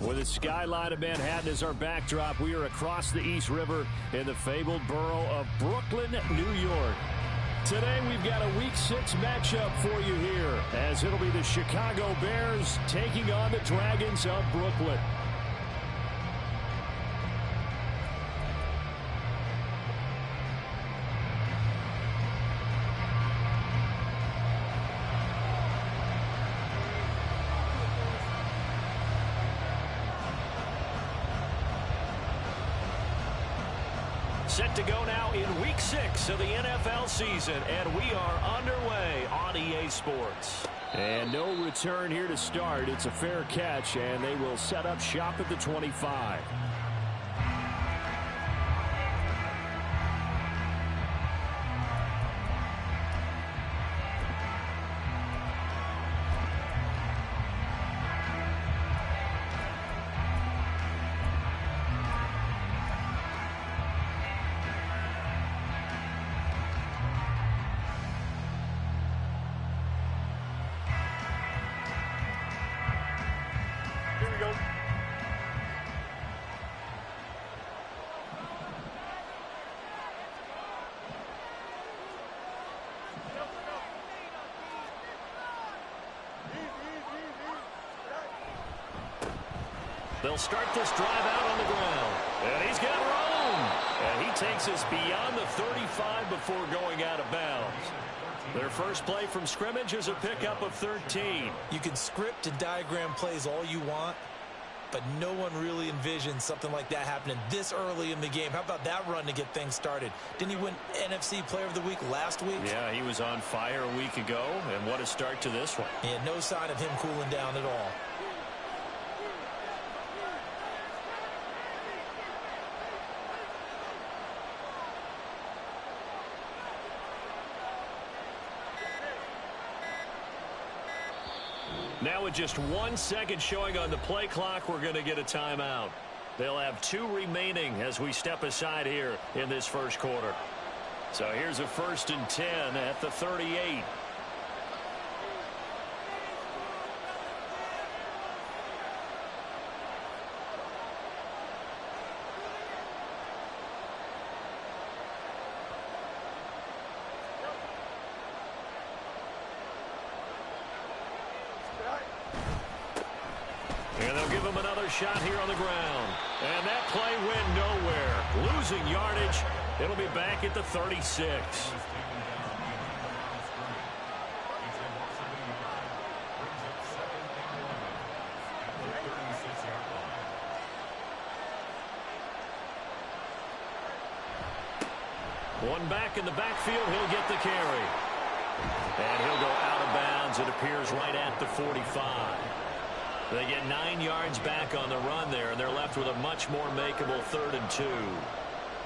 With the skyline of Manhattan as our backdrop, we are across the East River in the fabled borough of Brooklyn, New York. Today we've got a Week 6 matchup for you here, as it'll be the Chicago Bears taking on the Dragons of Brooklyn. Set to go now in Week 6 of the NFL season, and we are underway on EA Sports. And no return here to start. It's a fair catch, and they will set up shop at the 25. They'll start this drive out on the ground. And he's got room. And he takes us beyond the 35 before going out of bounds. Their first play from scrimmage is a pickup of 13. You can script and diagram plays all you want, but no one really envisions something like that happening this early in the game. How about that run to get things started? Didn't he win NFC Player of the Week last week? Yeah, he was on fire a week ago, and what a start to this one. Yeah, no sign of him cooling down at all. Now with just 1 second showing on the play clock, we're going to get a timeout. They'll have 2 remaining as we step aside here in this first quarter. So here's a 1st and 10 at the 38. And they'll give him another shot here on the ground. And that play went nowhere. Losing yardage. It'll be back at the 36. One back in the backfield. He'll get the carry. And he'll go out of bounds. It appears right at the 45. They get 9 yards back on the run there, and they're left with a much more makeable 3rd and 2.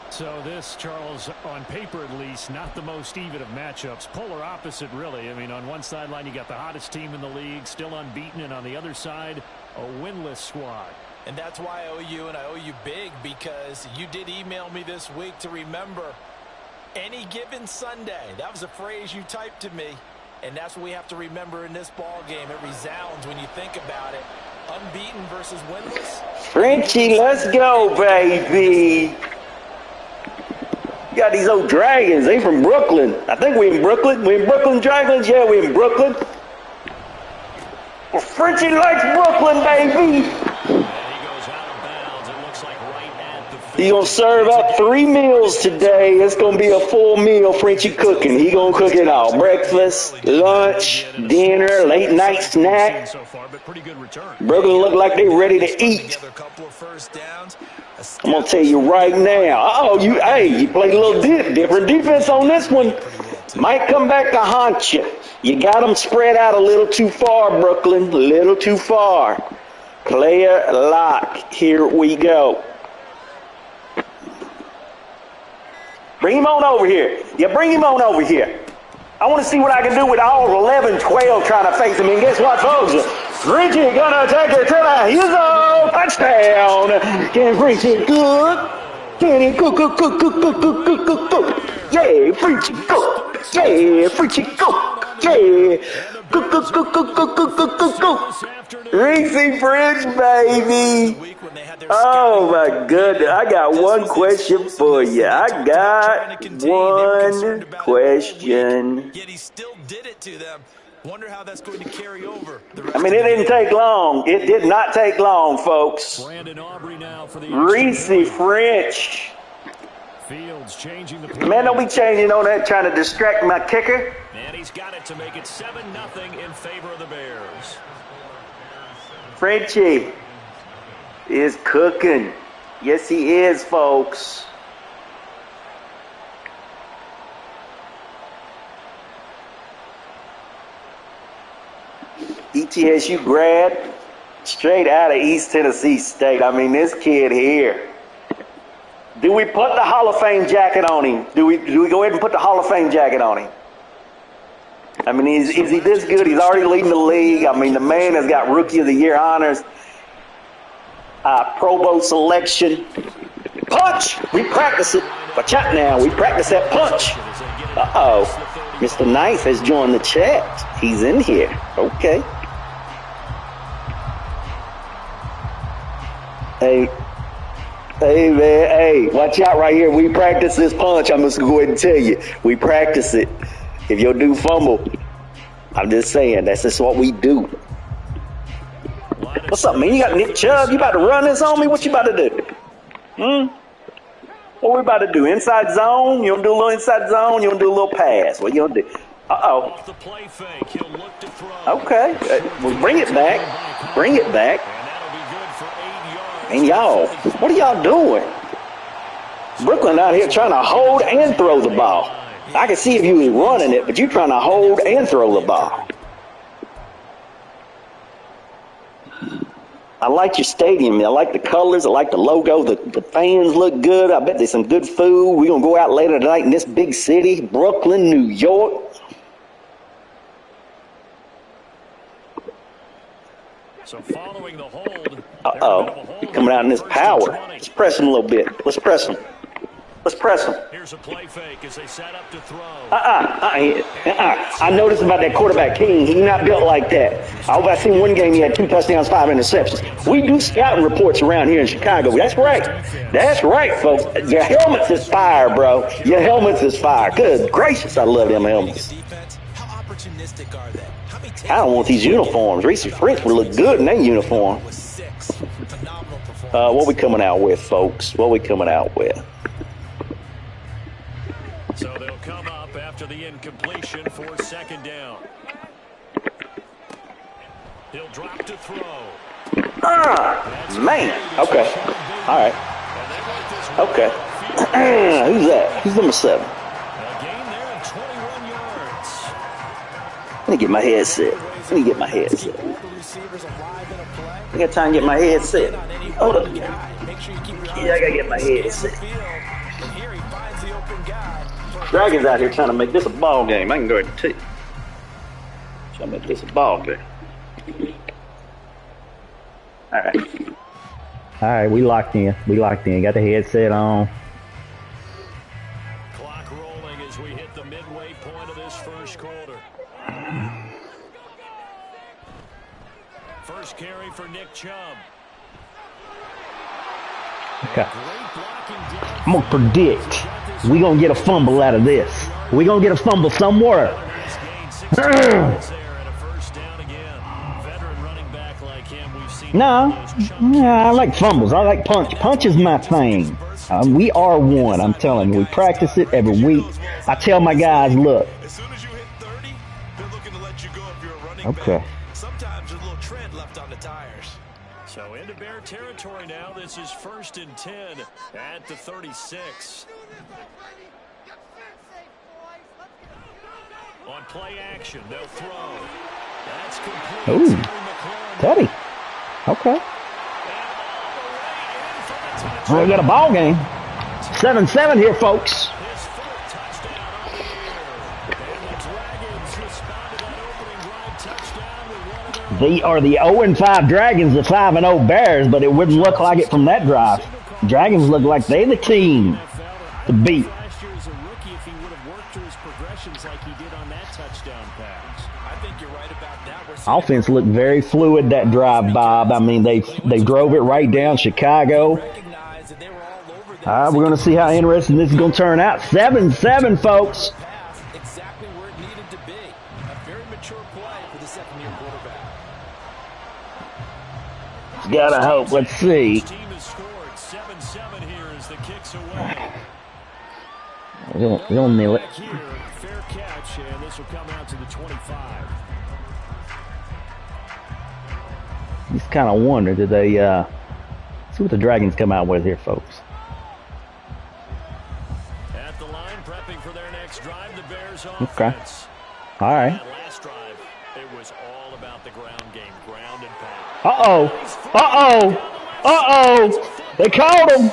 So this, Charles, on paper at least, not the most even of matchups. Polar opposite, really. I mean, on one sideline, you got the hottest team in the league, still unbeaten, and on the other side, a winless squad. And that's why I owe you, and I owe you big, because you did email me this week to remember any given Sunday. That was a phrase you typed to me. And that's what we have to remember in this ball game. It resounds when you think about it. Unbeaten versus winless. Frenchie, let's go, baby. You got these old Dragons. They from Brooklyn. I think we in Brooklyn. We in Brooklyn Dragons? Yeah, we in Brooklyn. Well, Frenchie likes Brooklyn, baby. He gonna serve up 3 meals today. It's gonna be a full meal. Frenchie cooking. He gonna cook it all: breakfast, lunch, dinner, late night snack. Brooklyn look like they ready to eat. I'm gonna tell you right now. Oh, you played a little different defense on this one. Might come back to haunt you. You got them spread out a little too far, Brooklyn. A little too far. Player lock. Here we go. Bring him on over here. Yeah, bring him on over here. I want to see what I can do with all 11, 12 trying to face him. And guess what, folks? Frenchie gonna take it to the Hugo. Touchdown. Can Frenchie cook? Can he cook? Yeah, Frenchie cook. Yeah, Frenchie cook. Yeah. Reese French, baby. Oh my goodness. I got one question for you. I got one question. Yet he still did it to them. Wonder how that's going to carry over. I mean, it didn't take long. It did not take long, folks. Brandon Aubrey now for the Reese French. Fields changing the play. Man, don't be changing on that, trying to distract my kicker. And he's got it to make it 7-0 in favor of the Bears. Frenchie is cooking. Yes, he is, folks. ETSU grad, straight out of East Tennessee State. I mean, this kid here. Do we put the Hall of Fame jacket on him? Do we go ahead and put the Hall of Fame jacket on him? I mean, is he this good? He's already leading the league. I mean, the man has got Rookie of the Year honors, Pro Bowl selection. Punch! We practice it. Watch out now. We practice that punch. Uh-oh. Mr. Nice has joined the chat. He's in here. Okay. Hey, man. Hey, watch out right here. We practice this punch. I'm just going to go ahead and tell you. We practice it. If your dude fumble, I'm just saying, that's just what we do. What's up, man? You got Nick Chubb? You about to run this on me? What you about to do? What we about to do? Inside zone? You want to do a little inside zone? You want to do a little pass? What you want to do? Uh-oh. Okay. Well, bring it back. Bring it back. And y'all, what are y'all doing? Brooklyn out here trying to hold and throw the ball. I can see if you was running it, but you're trying to hold and throw the ball. I like your stadium. I like the colors. I like the logo. The fans look good. I bet there's some good food. We're going to go out later tonight in this big city, Brooklyn, New York. So following the hold. Uh-oh. Coming out in this power. Let's press him a little bit. Let's press him. Let's press him. Here's a play fake as they set up to throw. I noticed about that quarterback King. He's not built like that. I seen one game he had 2 touchdowns, 5 interceptions. We do scouting reports around here in Chicago. That's right. That's right, folks. Your helmets is fire, bro. Your helmets is fire. Good gracious, I love them helmets. I don't want these uniforms. Reese French would look good in that uniform. What we coming out with, folks? What we coming out with? So they'll come up after the incompletion for 2nd down. He'll drop to throw. Man. Okay. All right. Okay. Who's that? Who's number 7? A gain there of 21 yards. Let me get my headset. I got time to get my headset. Hold up. Yeah, I gotta get my headset. Dragons out here trying to make this a ball game. I can go ahead and tell you. Trying to make this a ball game. All right, we locked in. Got the headset on. Clock rolling as we hit the midway point of this first quarter. First carry for Nick Chubb. Okay. I'm going to predict we're going to get a fumble out of this. We're going to get a fumble somewhere. No, I like fumbles. I like punch. Punch is my thing. We are one. I'm telling you. We practice it every week. I tell my guys, look. Okay. Sometimes there's a little tread left on the tires. So into Bear territory now. This is 1st and 10 at the 36. On play action, they'll throw. That's complete. Ooh, Teddy. Okay. We got a ball game. 7-7 here, folks. They are the 0-5 Dragons, the 5-0 Bears, but it wouldn't look like it from that drive. Dragons look like they're the team to beat. lucky if he would have worked through his progressions like he did on that touchdown pass. I think you're right about that. Offense looked very fluid that drive, Bob. I mean, they drove it right down Chicago. We're going to see how interesting this is going to turn out. 7-7, folks. Exactly where it needed to be. A very mature play for the second-year quarterback. Gotta hope. Let's see. Team has scored 7-7 here as the kicks away. We're gonna nail it. Here, fair catch, and this will come out to the 25. Just kind of wonder, did they see what the Dragons come out with here, folks? At the line, prepping for their next drive, the Bears offense. Okay. All right. That last drive, it was all about the ground game, ground and pound. They called him.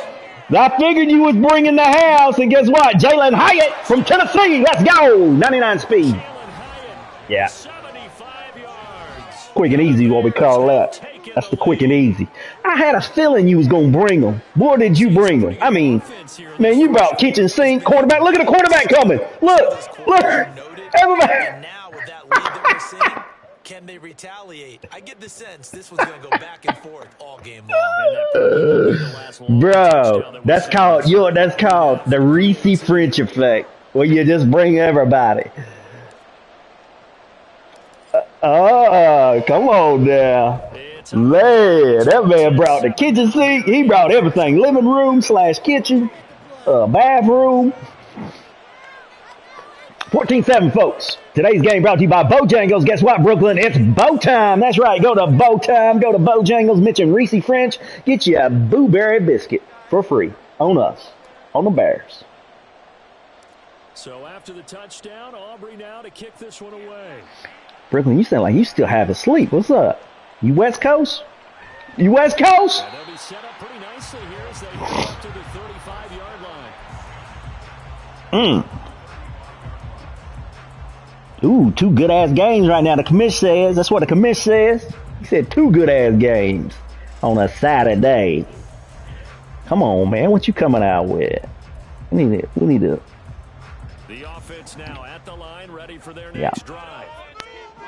I figured you was bringing the house, and guess what? Jalen Hyatt from Tennessee. Let's go. 99 speed. Yeah. 75 yards. Quick and easy, what we call that. That's the quick and easy. I had a feeling you was going to bring them. Boy, did you bring them. I mean, man, you brought kitchen sink, quarterback. Look at the quarterback coming. Look. Everybody. And now with that lead that we're seeing, can they retaliate? I get the sense this was going to go back and forth all game long. Bro, that's called the Reese French effect, where you just bring everybody. Come on now. Man, that man brought the kitchen sink. He brought everything. Living room / kitchen, bathroom. 14-7, folks. Today's game brought to you by Bojangles. Guess what, Brooklyn? It's Bo time. That's right. Go to Bo time. Go to Bojangles. Mention Reese French. Get you a blueberry biscuit for free. On us. On the Bears. So after the touchdown, Aubrey now to kick this one away. Brooklyn, you sound like you still have a sleep. What's up? You West Coast? You West Coast? And they'll be set up pretty nicely here as they get up to the 35-yard line. Ooh, two good-ass games right now, the commish says. That's what the commish says. He said two good-ass games on a Saturday. Come on, man. What you coming out with? We need to. The offense now at the line, ready for their next drive.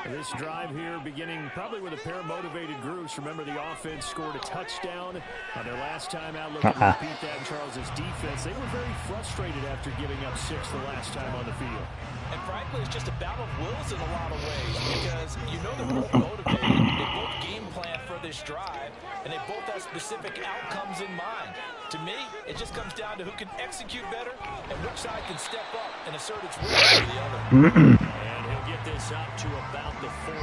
This drive here beginning probably with a pair of motivated groups. Remember, the offense scored a touchdown on their last time out. Looking to repeat that in Charles's defense. They were very frustrated after giving up 6 the last time on the field. And frankly, it's just a battle of wills in a lot of ways because you know they're both motivated. They both game plan for this drive, and they both have specific outcomes in mind. To me, it just comes down to who can execute better and which side can step up and assert its will over the other. And he'll get this up to about the 40.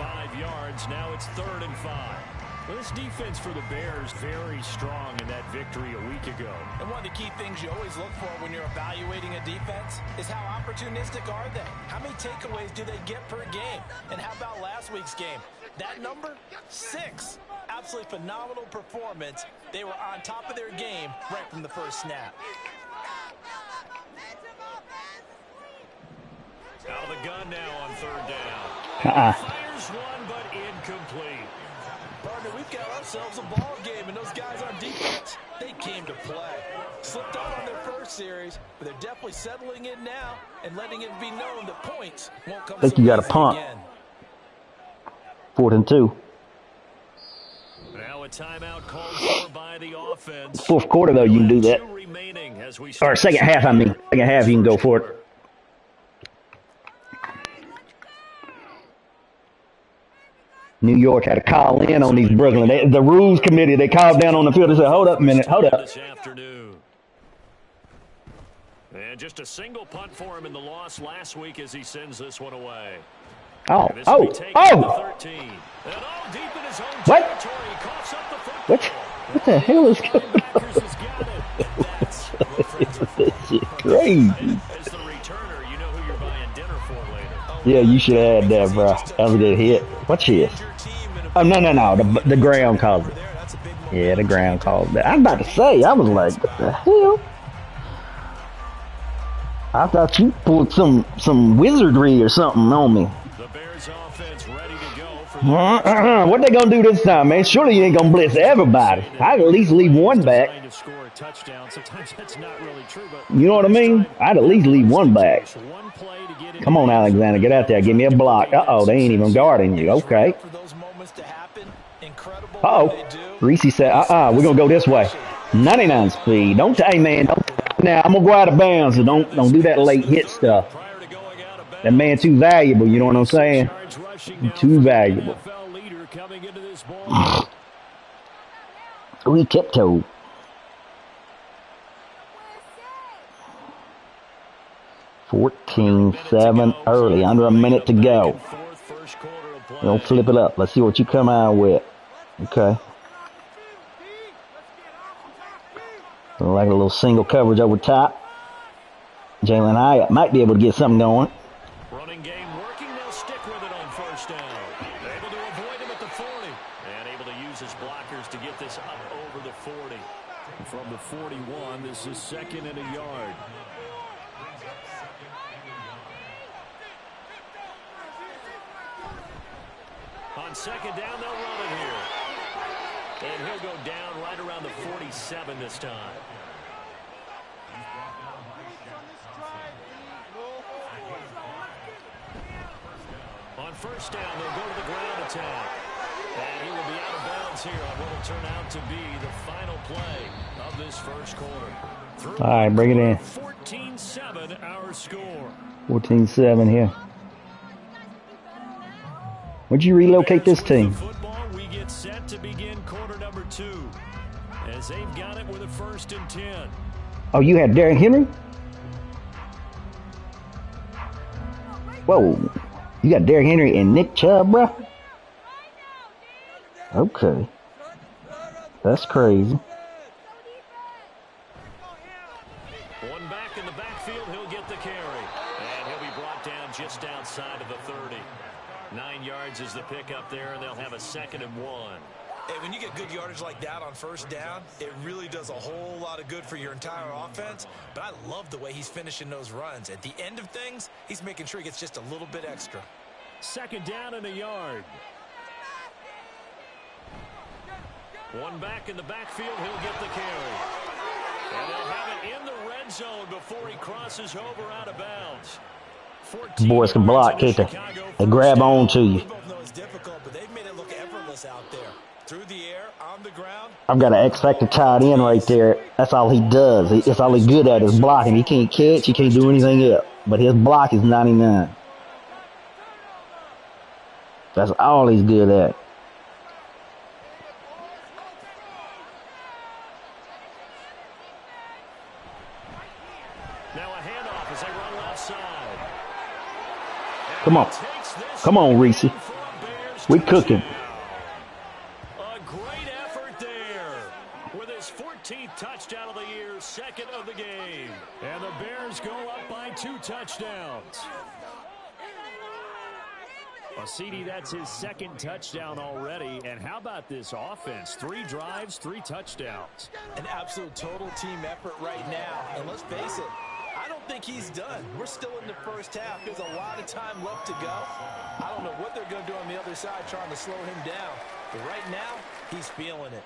5 yards. Now it's 3rd and 5. Well, this defense for the Bears very strong in that victory a week ago. And one of the key things you always look for when you're evaluating a defense is how opportunistic are they? How many takeaways do they get per game? And how about last week's game? That number? 6. Absolutely phenomenal performance. They were on top of their game right from the first snap. Out of the gun now on 3rd down. Fires one, but incomplete. Partner, we've got ourselves a ball game, and those guys on defense, they came to play. Slipped out on their first series, but they're definitely settling in now and letting it be known that points won't come. I think you got a punt. 4th and 2. Now a timeout called for by the offense. 4th quarter, though, you can do that. Or second half, I mean. Second half, you can go for it. New York had to call in on these Brooklyn. The rules committee, they called down on the field and said, hold up a minute, hold up. This afternoon. And just a single punt for him in the loss last week as he sends this one away. Oh. What? What the hell is going on? This shit crazy. As the returner, you know who you're buying dinner for later. Yeah, you should have had that, bro. That was a good hit. What's this? Oh, no. The ground called it. Yeah, the ground called that. I'm about to say, I was like, what the hell? I thought you pulled some wizardry or something on me. The Bears offense ready to go What they gonna do this time, man? Surely you ain't gonna blitz everybody. I'd at least leave one back. You know what I mean? I'd at least leave one back. Come on, Alexander, get out there. Give me a block. Uh-oh, they ain't even guarding you. Okay. Uh-oh. Reese said, we're gonna go this way. 99 speed. Don't, hey, man, don't. Now, I'm gonna go out of bounds, so don't do that late hit stuff. That man too valuable, you know what I'm saying? Too valuable. We tiptoed. 14-7 early, under a minute to go. Don't flip it up. Let's see what you come out with. Okay. Like a little single coverage over top. Jalen Hyatt might be able to get something going. Running game working. They'll stick with it on first down. Able to avoid him at the 40. And able to use his blockers to get this up over the 40. From the 41, this is 2nd and a yard. On 2nd down, they'll run it here. And he'll go down right around the 47 this time. On first down, they'll go to the ground attack. And he will be out of bounds here on what will turn out to be the final play of this first quarter. All right, bring it in. 14-7 our score. 14-7 here. Would you relocate this team? Football, we get set to begin quarter number 2. As they've got it with a 1st and 10. Oh, you had Derrick Henry? Whoa. You got Derrick Henry and Nick Chubb, bro? Okay. That's crazy. One back in the backfield, he'll get the carry. And he'll be brought down just outside of the 30. 9 yards is the pickup there, and they'll have a 2nd and 1. Hey, when you get good yardage like that on first down, it really does a whole lot of good for your entire offense. But I love the way he's finishing those runs. At the end of things, he's making sure he gets just a little bit extra. 2nd down and a yard. One back in the backfield, he'll get the carry. And they'll have it in the red zone before he crosses over out of bounds. Boys can block, kicker. They grab on to you. We both know it's difficult, but they've made it look effortless out there. Through the air, on the ground. I've got an X-Factor tied in right there. That's all he does. That's all he's good at is blocking. He can't catch. He can't do anything else. But his block is 99. That's all he's good at. Now a handoff as they run left side. Come on. Come on, Reese. We cooking. A great effort there with his 14th touchdown of the year, 2nd of the game. And the Bears go up by 2 touchdowns. Well, CD, that's his 2nd touchdown already. And how about this offense? 3 drives, 3 touchdowns. An absolute total team effort right now. And let's face it, I don't think he's done. We're still in the first half. There's a lot of time left to go. I don't know what they're going to do on the other side trying to slow him down. But right now, he's feeling it.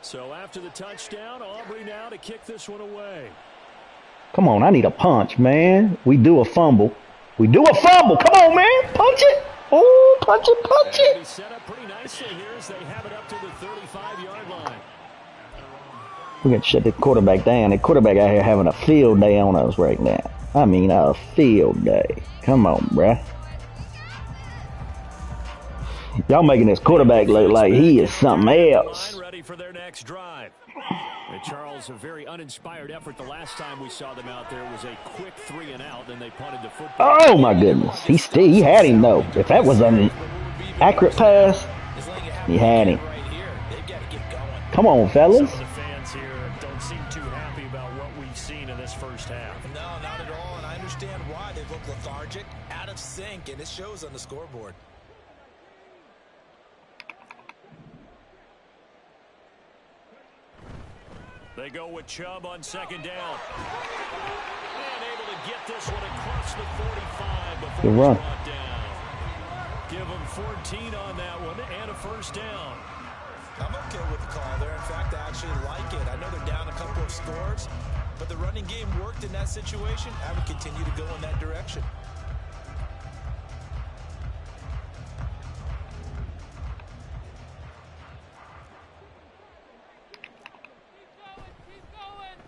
So after the touchdown, Aubrey now to kick this one away. Come on, I need a punch, man. We do a fumble. We do a fumble. Come on, man. Punch it. Oh, punch it, punch it. And set up pretty nicely here as they have it up to the 35-yard line. We got to shut the quarterback down. The quarterback out here having a field day on us right now. I mean, a field day. Come on, bruh. Y'all making this quarterback look like he is something else. Ready for their next drive. And Charles, a very uninspired effort. The last time we saw them out there was a quick 3 and out, then they punted the football. Oh my goodness, he had him though. If that was an accurate pass, he had him. Come on, fellas. Some of the fans here don't seem too happy about what we've seen in this first half. No, not at all, and I understand why. They look lethargic, out of sync, and it shows on the scoreboard. They go with Chubb on second down. And able to get this one across the 45 before he's brought down. Give him 14 on that one and a first down. I'm okay with the call there. In fact, I actually like it. I know they're down a couple of scores, but the running game worked in that situation. I would continue to go in that direction.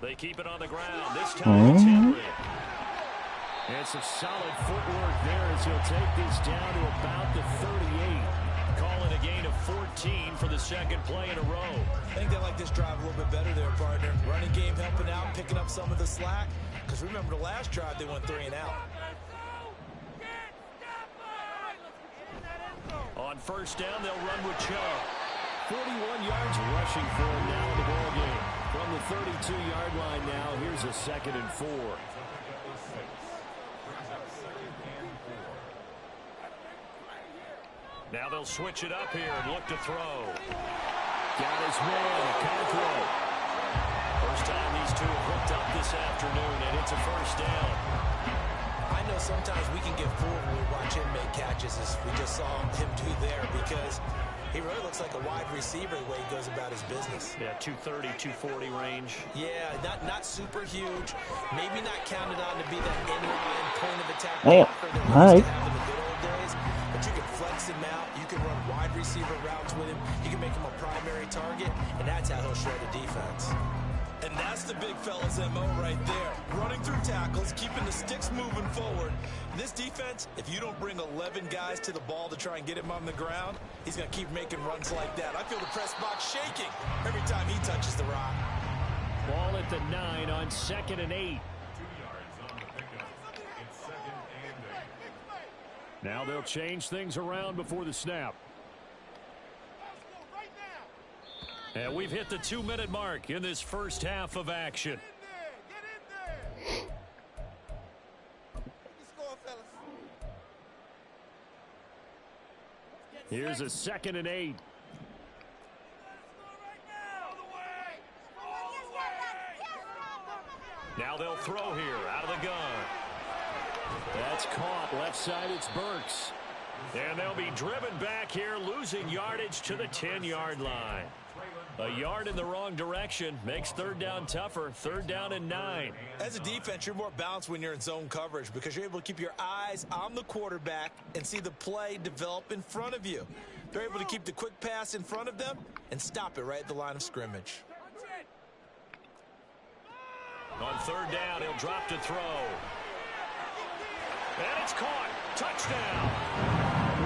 They keep it on the ground. This time it's Henry. And some solid footwork there as he'll take this down to about the 38. Calling a gain of 14 for the second play in a row. I think they like this drive a little bit better there, partner. Running game helping out, picking up some of the slack. Because remember the last drive, they went 3 and out. On first down, they'll run with Chubb. 41 yards rushing for him now in the ball game. From the 32-yard line now, here's a 2nd and 4. Now they'll switch it up here and look to throw. Got his man, Conquo. First time these two have hooked up this afternoon, and it's a first down. I know sometimes we can get fooled when we watch him make catches, as we just saw him do there, because he really looks like a wide receiver the way he goes about his business. Yeah, 230, 240 range. Yeah, not super huge. Maybe not counted on to be that in-line point of attack. Damn. All right. In the good old days, but you can flex him out. You can run wide receiver routes with him. You can make him a primary target, and that's how he'll shred the defense. And that's the big fella's MO right there. Running through tackles, keeping the sticks moving forward. This defense, if you don't bring 11 guys to the ball to try and get him on the ground, he's going to keep making runs like that. I feel the press box shaking every time he touches the rock. Ball at the 9 on 2nd and 8. Now they'll change things around before the snap. And we've hit the 2-minute mark in this first half of action. Here's a 2nd and 8. Now they'll throw here out of the gun. That's caught. Left side, it's Burks. And they'll be driven back here, losing yardage to the 10-yard line. A yard in the wrong direction makes third down tougher. 3rd down and 9. As a defense, you're more balanced when you're in zone coverage because you're able to keep your eyes on the quarterback and see the play develop in front of you. They're able to keep the quick pass in front of them and stop it right at the line of scrimmage. On 3rd down, he'll drop to throw. And it's caught. Touchdown.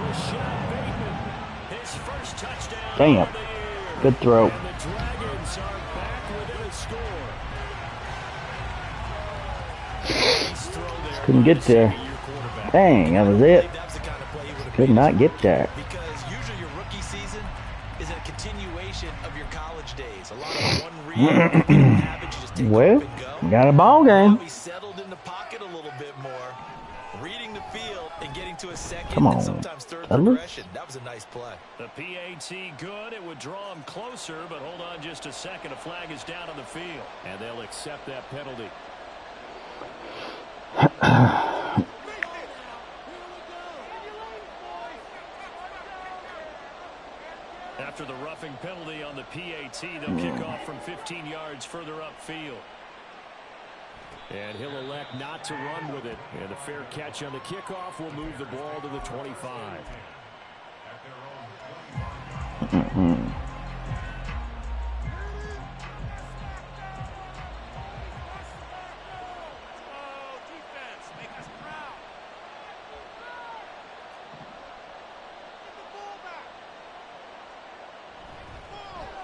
Rashad Bateman, his first touchdown. Damn. Good throw. And the Dragons are back within a score. Couldn't get there. Dang, that was it. Could not get there. Because usually your rookie season is a continuation of your college days. A lot of one read, habit, you just take Well, up and go. got a ball game. He settled in the pocket a little bit more, reading the field and getting to a second Come on, and sometimes third fellas. progression. That was a nice play. The PAT good. It would draw him closer, but hold on just a second. A flag is down on the field, and they'll accept that penalty. After the roughing penalty on the PAT, they'll kick off from 15 yards further upfield. And he'll elect not to run with it. And the fair catch on the kickoff will move the ball to the 25.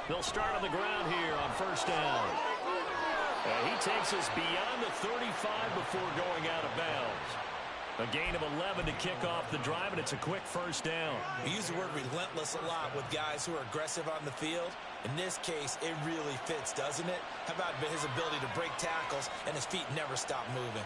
They'll start on the ground here on 1st down. He takes us beyond the 35 before going out of bounds. A gain of 11 to kick off the drive, and it's a quick 1st down. We use the word relentless a lot with guys who are aggressive on the field. In this case, it really fits, doesn't it? How about his ability to break tackles and his feet never stop moving?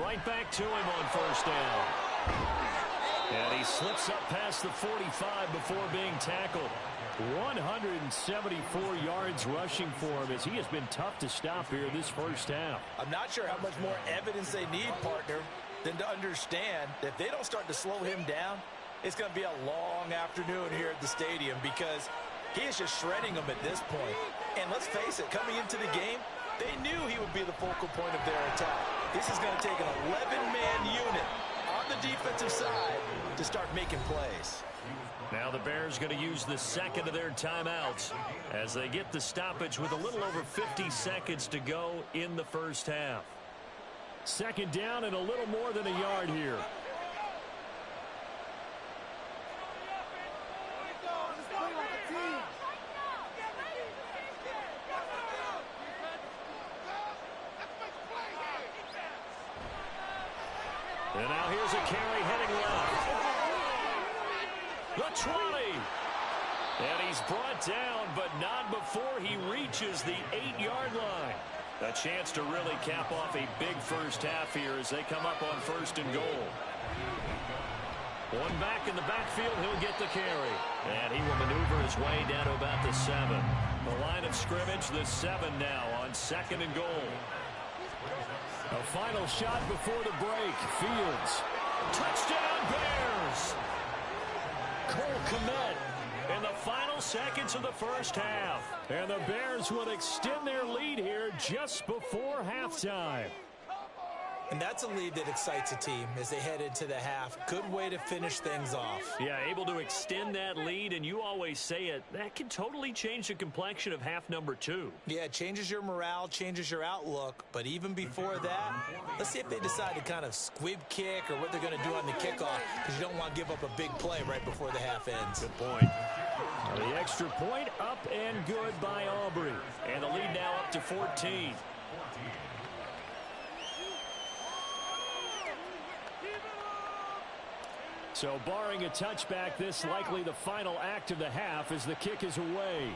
Right back to him on first down. And he slips up past the 45 before being tackled. 174 yards rushing for him as he has been tough to stop here this first half. I'm not sure how much more evidence they need, partner, than to understand that if they don't start to slow him down, it's going to be a long afternoon here at the stadium because he is just shredding them at this point. And let's face it, coming into the game, they knew he would be the focal point of their attack. This is going to take an 11-man unit on the defensive side to start making plays. Now the Bears going to use the second of their timeouts as they get the stoppage with a little over 50 seconds to go in the first half. Second down and a little more than a yard here. And now here's a carry heading left. The 20. And he's brought down, but not before he reaches the 8-yard line. A chance to really cap off a big first half here as they come up on first and goal. One back in the backfield, he'll get the carry. And he will maneuver his way down to about the 7. The line of scrimmage, the 7 now on second and goal. A final shot before the break. Fields. Touchdown Bears! Cole Kmet in the final seconds of the first half. And the Bears would extend their lead here just before halftime. And that's a lead that excites a team as they head into the half. Good way to finish things off. Yeah, able to extend that lead, and you always say it, that can totally change the complexion of half number 2. Yeah, it changes your morale, changes your outlook. But even before that, let's see if they decide to kind of squib kick or what they're going to do on the kickoff, because you don't want to give up a big play right before the half ends. Good point. The extra point up and good by Aubrey. And the lead now up to 14. So barring a touchback, this likely the final act of the half as the kick is away.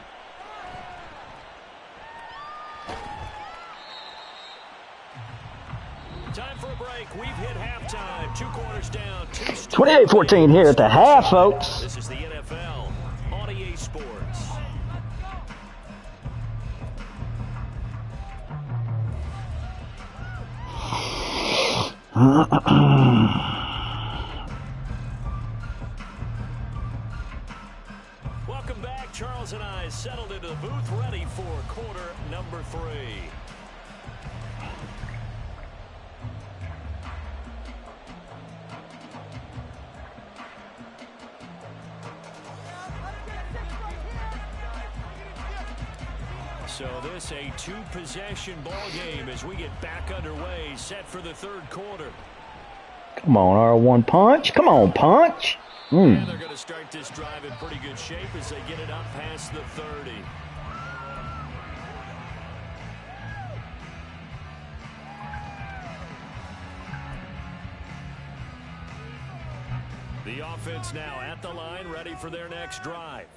Time for a break. We've hit halftime. 2 quarters down. 28-14 here at the half, folks. This is the NFL on EA Sports. Welcome back. Charles and I settled into the booth, ready for quarter number 3. So this a 2-possession ball game as we get back underway, set for the third quarter. Come on, R1 punch. Come on, punch. And they're going to start this drive in pretty good shape as they get it up past the 30. The offense now at the line, ready for their next drive.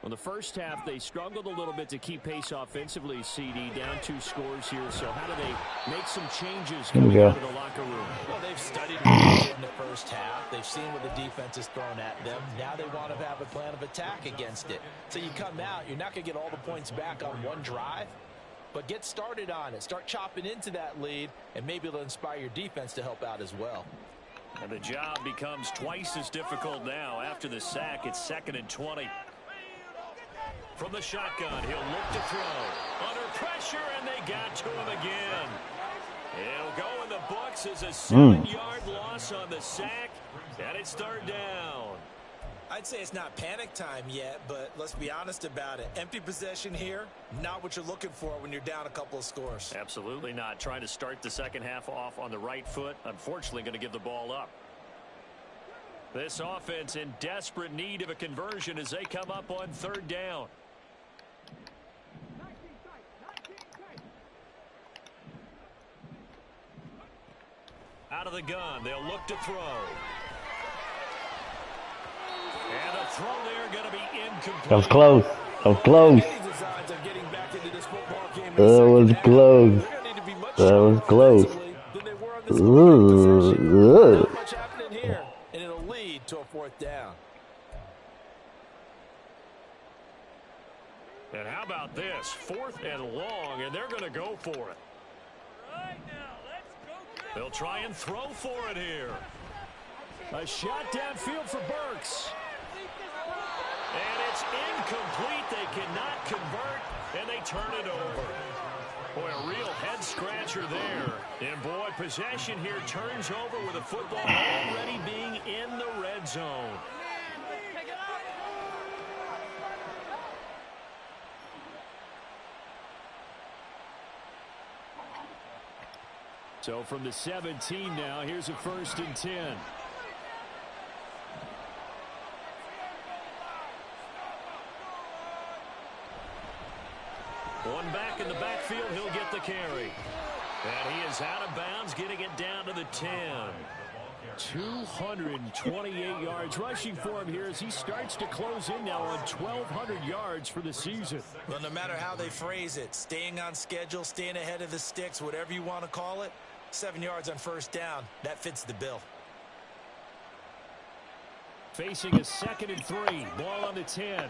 Well, the first half, they struggled a little bit to keep pace offensively, CD, down 2 scores here. So how do they make some changes coming out of the locker room? Well, they've studied what they did in the first half. They've seen what the defense has thrown at them. Now they want to have a plan of attack against it. So you come out, you're not going to get all the points back on one drive, but get started on it. Start chopping into that lead, and maybe it'll inspire your defense to help out as well. And the job becomes twice as difficult now. After the sack, it's 2nd and 20. From the shotgun, he'll look to throw. Under pressure, and they got to him again. It'll go in the books as a 7-yard loss on the sack, and it's 3rd down. I'd say it's not panic time yet, but let's be honest about it. Empty possession here, not what you're looking for when you're down a couple of scores. Absolutely not. Trying to start the second half off on the right foot. Unfortunately, going to give the ball up. This offense in desperate need of a conversion as they come up on 3rd down. Out of the gun, they'll look to throw. And the throw there going to be incomplete. That was close. That was close. That was close. That was close. in this possession. Not much happening here, and it'll lead to a 4th down. And how about this? 4th and long, and they're going to go for it. They'll try and throw for it here. A shot downfield for Burks. And it's incomplete. They cannot convert, and they turn it over. Boy, a real head-scratcher there. And, boy, possession here turns over with the football already being in the red zone. So from the 17 now, here's a 1st and 10. One back in the backfield, he'll get the carry. And he is out of bounds, getting it down to the 10. 228 yards rushing for him here as he starts to close in now on 1,200 yards for the season. Well, no matter how they phrase it, staying on schedule, staying ahead of the sticks, whatever you want to call it, 7 yards on 1st down, that fits the bill. Facing a 2nd and 3, ball on the 10.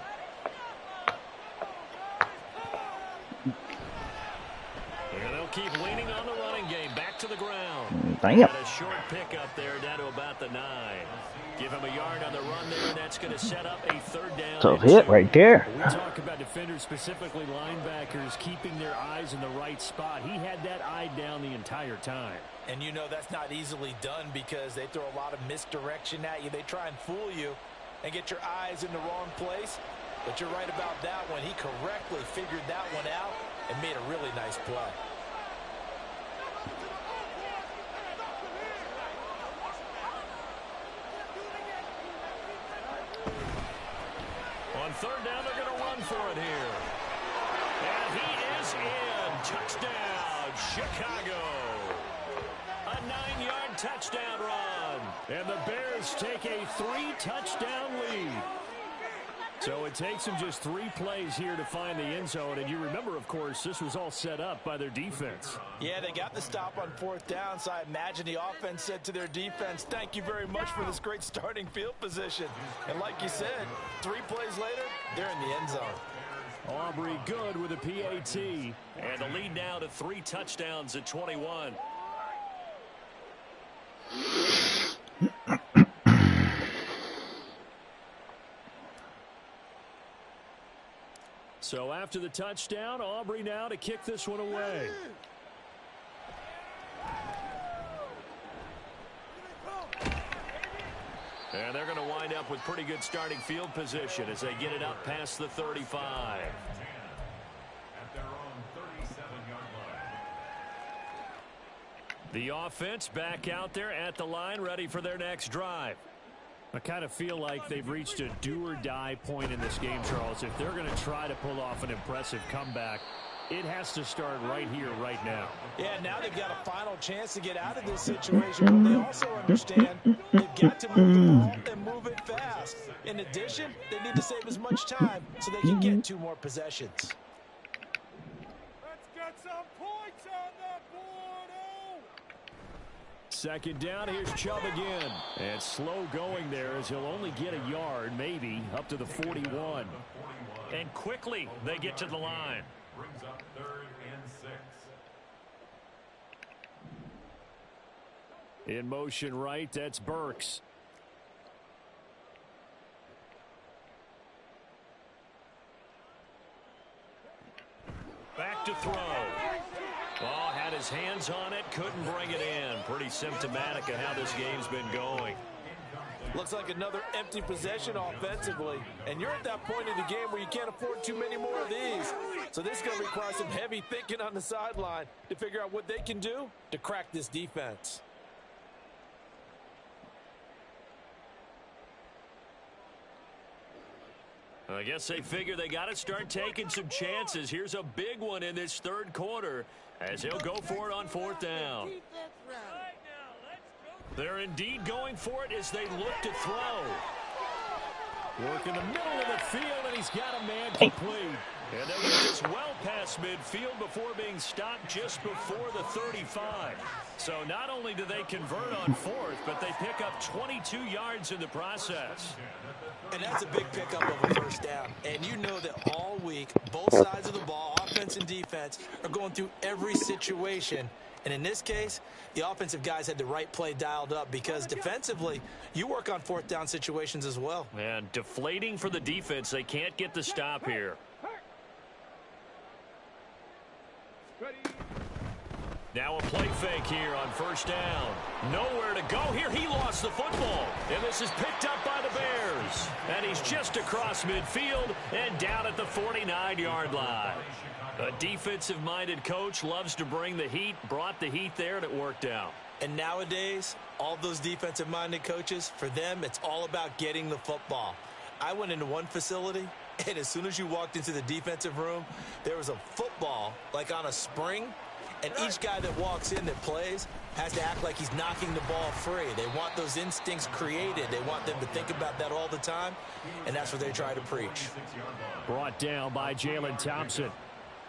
And they'll keep leaning on the running game. Back to the ground. Damn. Got a short pickup there down to about the 9. Give him a yard on the run there, and that's going to set up a 3rd down. Tough hit right there. We talk about defenders, specifically linebackers, keeping their eyes in the right spot. He had that eye down the entire time. And you know that's not easily done because they throw a lot of misdirection at you. They try and fool you and get your eyes in the wrong place. But you're right about that one. He correctly figured that one out and made a really nice play. On 3rd down, they're going to run for it here. And he is in. Touchdown, Chicago. A 9-yard touchdown run. And the Bears take a 3-touchdown lead. So it takes them just 3 plays here to find the end zone. And you remember, of course, this was all set up by their defense. Yeah, they got the stop on 4th down, so I imagine the offense said to their defense, thank you very much for this great starting field position. And like you said, 3 plays later, they're in the end zone. Aubrey good with a PAT. And the lead now to 3 touchdowns at 21. So after the touchdown, Aubrey now to kick this one away. And they're going to wind up with pretty good starting field position as they get it up past the 35. The offense back out there at the line, ready for their next drive. I kind of feel like they've reached a do-or-die point in this game, Charles. If they're going to try to pull off an impressive comeback, it has to start right here, right now. Yeah, now they've got a final chance to get out of this situation, but they also understand they've got to move the ball and move it fast. In addition, they need to save as much time so they can get 2 more possessions. Let's get some points on the board. Oh! 2nd down, here's Chubb again. And slow going there as he'll only get a yard, maybe, up to the 41. And quickly they get to the line. Brings up 3rd and 6. In motion right, that's Burks. Back to throw. Ball had his hands on it, couldn't bring it in. Pretty symptomatic of how this game's been going. Looks like another empty possession offensively. And you're at that point in the game where you can't afford too many more of these. So this is going to require some heavy thinking on the sideline to figure out what they can do to crack this defense. I guess they figure they got to start taking some chances. Here's a big one in this 3rd quarter as he'll go for it on 4th down. They're indeed going for it as they look to throw. Work in the middle of the field, and he's got a man complete. And they get this well past midfield before being stopped just before the 35. So not only do they convert on fourth, but they pick up 22 yards in the process. And that's a big pickup of a first down. And you know that all week, both sides of the ball, offense and defense, are going through every situation. And in this case, the offensive guys had the right play dialed up because defensively, you work on fourth down situations as well. And deflating for the defense. They can't get the stop here. Now a play fake here on first down. Nowhere to go here. He lost the football. And this is picked up by the Bears. And he's just across midfield and down at the 49-yard line. A defensive-minded coach loves to bring the heat, brought the heat there, and it worked out. And nowadays, all those defensive-minded coaches, for them, it's all about getting the football. I went into one facility, and as soon as you walked into the defensive room, there was a football, like on a spring, and each guy that walks in that plays has to act like he's knocking the ball free. They want those instincts created. They want them to think about that all the time, and that's what they try to preach. Brought down by Jalen Thompson.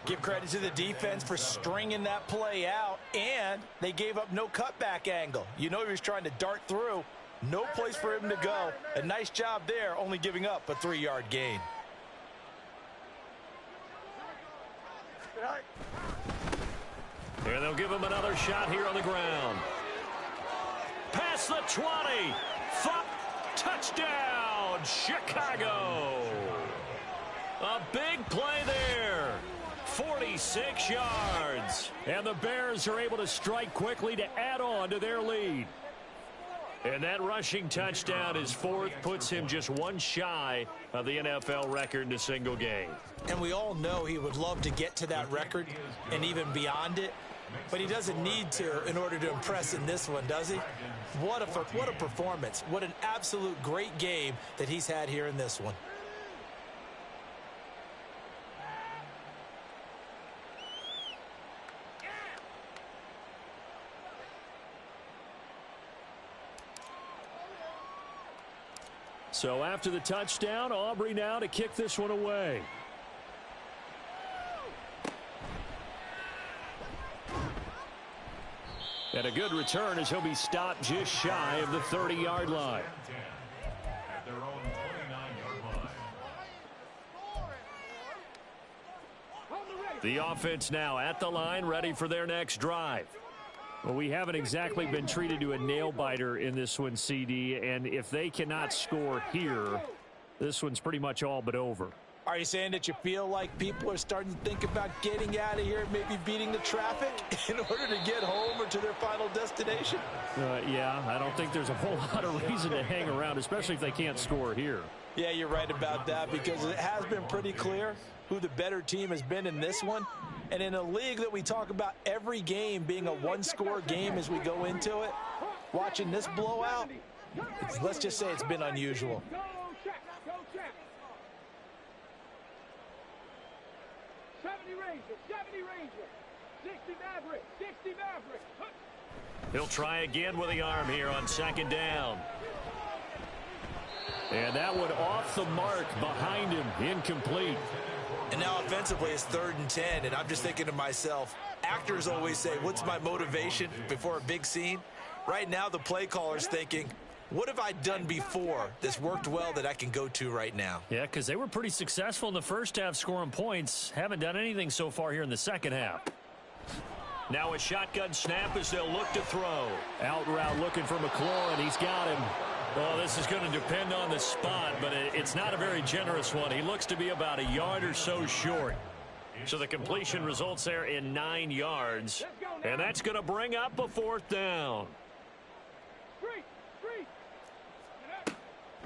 Give credit to the defense for stringing that play out, and they gave up no cutback angle. You know he was trying to dart through. No place for him to go. A nice job there, only giving up a 3-yard gain. And they'll give him another shot here on the ground. Past the 20. Touchdown, Chicago. A big play there. 46 yards. And the Bears are able to strike quickly to add on to their lead. And that rushing touchdown is fourth, puts him just one shy of the NFL record in a single game. And we all know he would love to get to that record and even beyond it. But he doesn't need to in order to impress in this one, does he? What a performance. What an absolute great game that he's had here in this one. So after the touchdown, Aubrey now to kick this one away. And a good return as he'll be stopped just shy of the 30-yard line. The offense now at the line, ready for their next drive. Well, we haven't exactly been treated to a nail-biter in this one, CD, and if they cannot score here, this one's pretty much all but over. Are you saying that you feel like people are starting to think about getting out of here, maybe beating the traffic in order to get home or to their final destination? Yeah, I don't think there's a whole lot of reason to hang around, especially if they can't score here. Yeah, you're right about that because it has been pretty clear who the better team has been in this one. And in a league that we talk about every game being a one-score game as we go into it, watching this blowout, let's just say it's been unusual. He'll try again with the arm here on second down. And that one off the mark behind him, incomplete. And now offensively it's 3rd and 10, and I'm just thinking to myself, actors always say, what's my motivation before a big scene? Right now the play caller's thinking, what have I done before that's worked well that I can go to right now? Yeah, because they were pretty successful in the first half scoring points. Haven't done anything so far here in the second half. Now a shotgun snap as they'll look to throw. Out route looking for McLaurin. He's got him. Well, this is going to depend on the spot, but it's not a very generous one. He looks to be about a yard or so short. So the completion results there in 9 yards. And that's going to bring up a 4th down.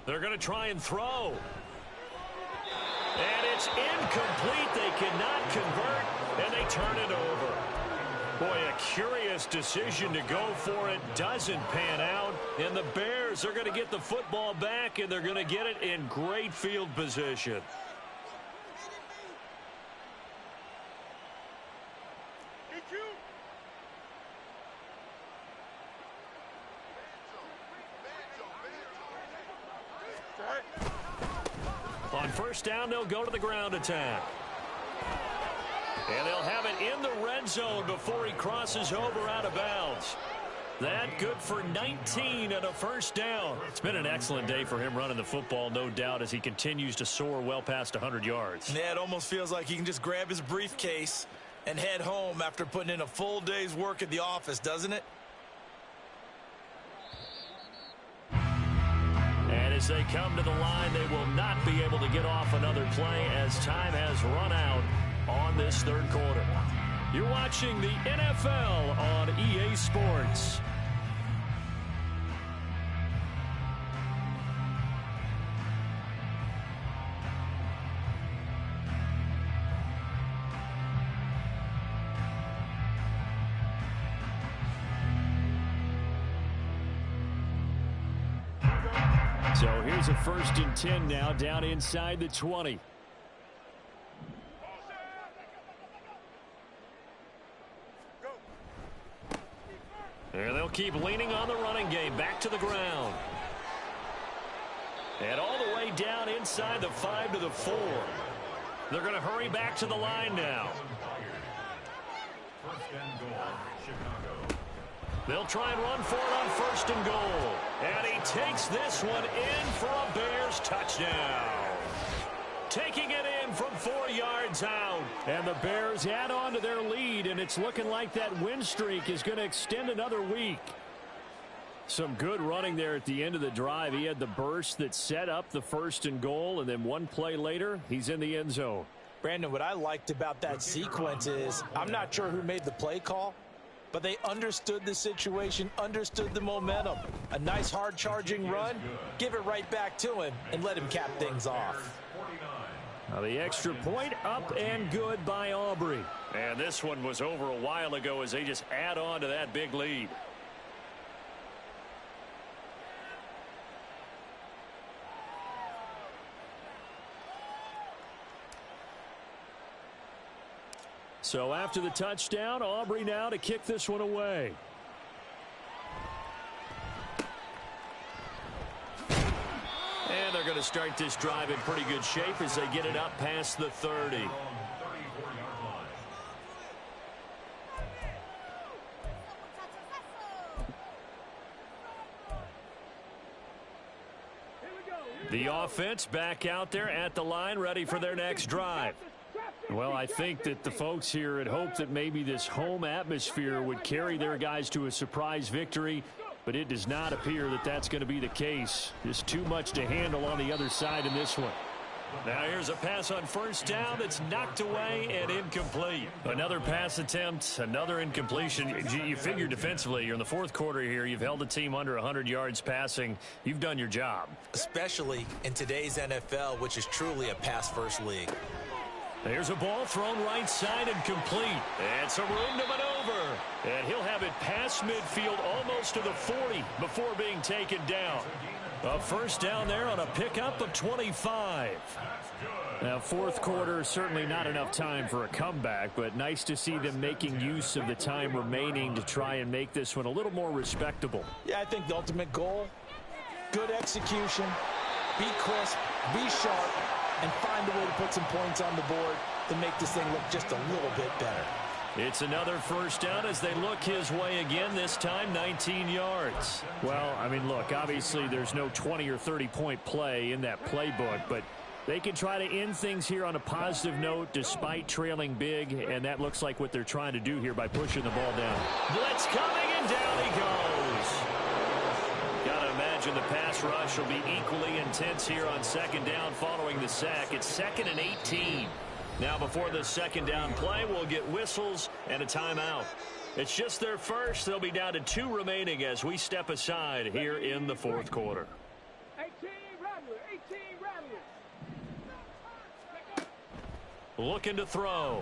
They're going to try and throw. And it's incomplete. They cannot convert, and they turn it over. Boy, a curious decision to go for it. Doesn't pan out. And the Bears are going to get the football back, and they're going to get it in great field position. On first down, they'll go to the ground attack. And they'll have it in the red zone before he crosses over out of bounds. That good for 19 and a first down. It's been an excellent day for him running the football, no doubt, as he continues to soar well past 100 yards. Yeah, it almost feels like he can just grab his briefcase and head home after putting in a full day's work at the office, doesn't it? And as they come to the line, they will not be able to get off another play as time has run out on this third quarter. You're watching the NFL on EA Sports. So here's a 1st and 10 now, down inside the 20. And they'll keep leaning on the running game. Back to the ground. And all the way down inside the 5 to the 4. They're going to hurry back to the line now. They'll try and run for it on 1st and goal. And he takes this one in for a Bears touchdown. Taking it in from 4 yards out. And the Bears add on to their lead, and it's looking like that win streak is going to extend another week. Some good running there at the end of the drive. He had the burst that set up the 1st and goal, and then one play later, he's in the end zone. Brandon, what I liked about that sequence is I'm not sure who made the play call, but they understood the situation, understood the momentum. A nice hard-charging run, give it right back to him, and let him cap things off. Now the extra point up and good by Aubrey. And this one was over a while ago as they just add on to that big lead. So after the touchdown, Aubrey now to kick this one away. And they're going to start this drive in pretty good shape as they get it up past the 30. The offense back out there at the line, ready for their next drive. Well, I think that the folks here had hoped that maybe this home atmosphere would carry their guys to a surprise victory, but it does not appear that that's going to be the case. Just too much to handle on the other side in this one. Now here's a pass on 1st down that's knocked away and incomplete. Another pass attempt, another incompletion. You figure defensively, you're in the 4th quarter here. You've held the team under 100 yards passing. You've done your job. Especially in today's NFL, which is truly a pass-first league. There's a ball thrown right side and complete. And some room to maneuver. And he'll have it past midfield almost to the 40 before being taken down. A 1st down there on a pickup of 25. Now, 4th quarter, certainly not enough time for a comeback, but nice to see them making use of the time remaining to try and make this one a little more respectable. Yeah, I think the ultimate goal, good execution, be crisp, be sharp, and find a way to put some points on the board to make this thing look just a little bit better. It's another 1st down as they look his way again, this time 19 yards. Well, I mean, look, obviously there's no 20 or 30-point play in that playbook, but they can try to end things here on a positive note despite trailing big, and that looks like what they're trying to do here by pushing the ball down. Blitz coming, and down he goes. Got to imagine the pass rush will be equally intense here on 2nd down following the sack. It's 2nd and 18. Now before the 2nd down play, we'll get whistles and a timeout. It's just their first. They'll be down to 2 remaining as we step aside here in the 4th quarter. 18 Rattler, 18 Rattler. Looking to throw.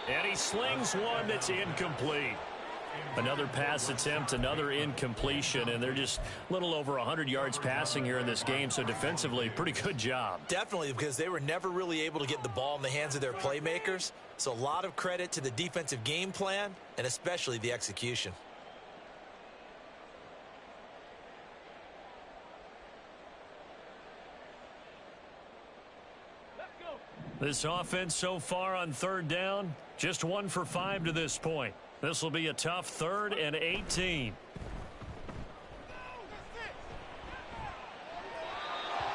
And he slings one that's incomplete. Another pass attempt, another incompletion, and they're just a little over 100 yards passing here in this game, so defensively, pretty good job. Definitely, because they were never really able to get the ball in the hands of their playmakers, so a lot of credit to the defensive game plan and especially the execution. Let's go. This offense so far on third down, just 1 for 5 to this point. This will be a tough 3rd and 18.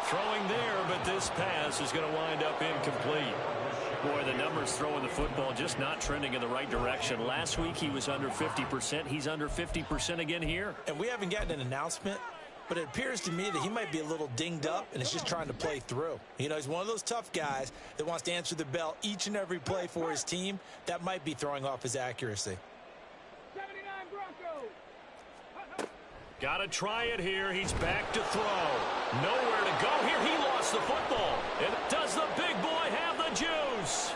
Throwing there, but this pass is going to wind up incomplete. Boy, the numbers throwing the football just not trending in the right direction. Last week he was under 50%. He's under 50% again here. And we haven't gotten an announcement, but it appears to me that he might be a little dinged up and is just trying to play through. You know, he's one of those tough guys that wants to answer the bell each and every play for his team. That might be throwing off his accuracy. 79 Broncos. Got to try it here. He's back to throw. Nowhere to go here. He lost the football. And does the big boy have the juice?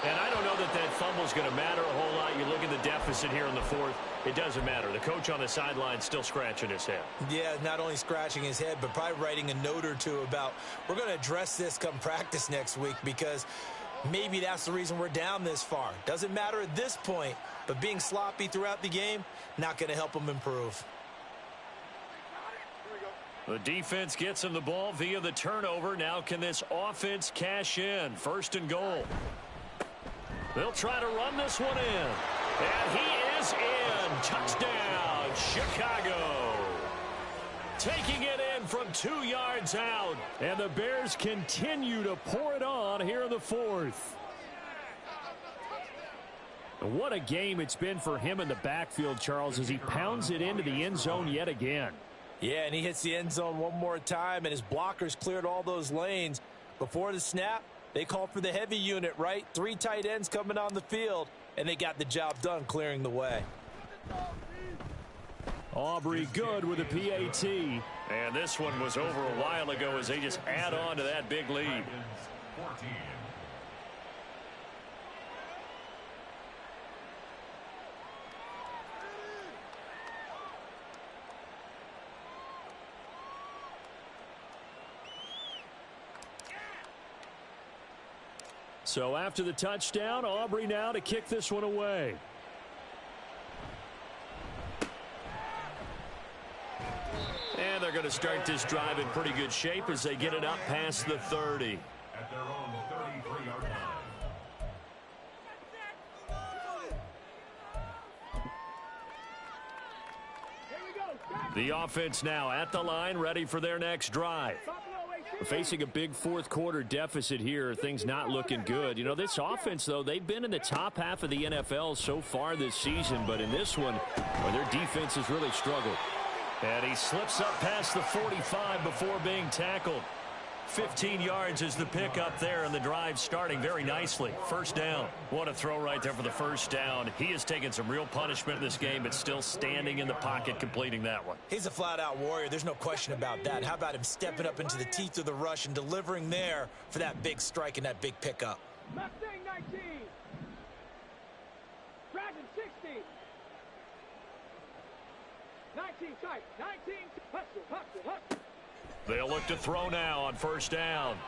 And I don't know that that fumble's going to matter a whole lot. You look at the deficit here in the 4th. It doesn't matter. The coach on the sideline still scratching his head. Yeah, not only scratching his head, but probably writing a note or two about we're going to address this come practice next week because maybe that's the reason we're down this far. Doesn't matter at this point, but being sloppy throughout the game, not going to help him improve. The defense gets him the ball via the turnover. Now can this offense cash in? 1st and goal. They'll try to run this one in. And he is in. Touchdown, Chicago. Taking it in from 2 yards out. And the Bears continue to pour it on here in the 4th. What a game it's been for him in the backfield, Charles, as he pounds it into the end zone yet again. Yeah, and he hits the end zone one more time, and his blockers cleared all those lanes. Before the snap, they called for the heavy unit, right? 3 tight ends coming on the field, and they got the job done clearing the way. Aubrey good with a PAT. And this one was over a while ago as they just add on to that big lead. So after the touchdown, Aubrey now to kick this one away. And they're going to start this drive in pretty good shape as they get it up past the 30. At their own 33-yard line. The offense now at the line, ready for their next drive. Facing a big 4th quarter deficit here, things not looking good. You know, this offense, though, they've been in the top half of the NFL so far this season, but in this one, well, their defense has really struggled. And he slips up past the 45 before being tackled. 15 yards is the pickup there, and the drive starting very nicely. 1st down. What a throw right there for the 1st down. He has taken some real punishment in this game, but still standing in the pocket completing that one. He's a flat-out warrior. There's no question about that. How about him stepping up into the teeth of the rush and delivering there for that big strike and that big pickup? Mustang 19. Dragon 60. 19 tight. 19. Hustle. They'll look to throw now on 1st down.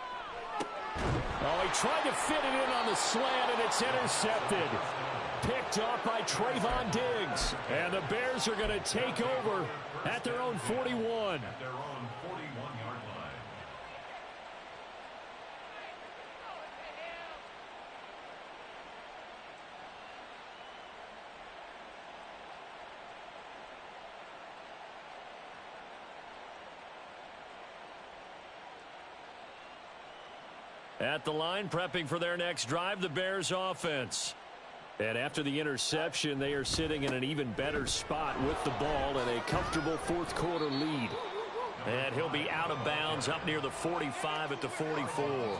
Oh, he tried to fit it in on the slant, and it's intercepted. Picked off by Trayvon Diggs. And the Bears are going to take over at their own 41. At their own 41-yard line. At the line, prepping for their next drive, the Bears offense. And after the interception, they are sitting in an even better spot with the ball and a comfortable 4th quarter lead. And he'll be out of bounds up near the 45 at the 44.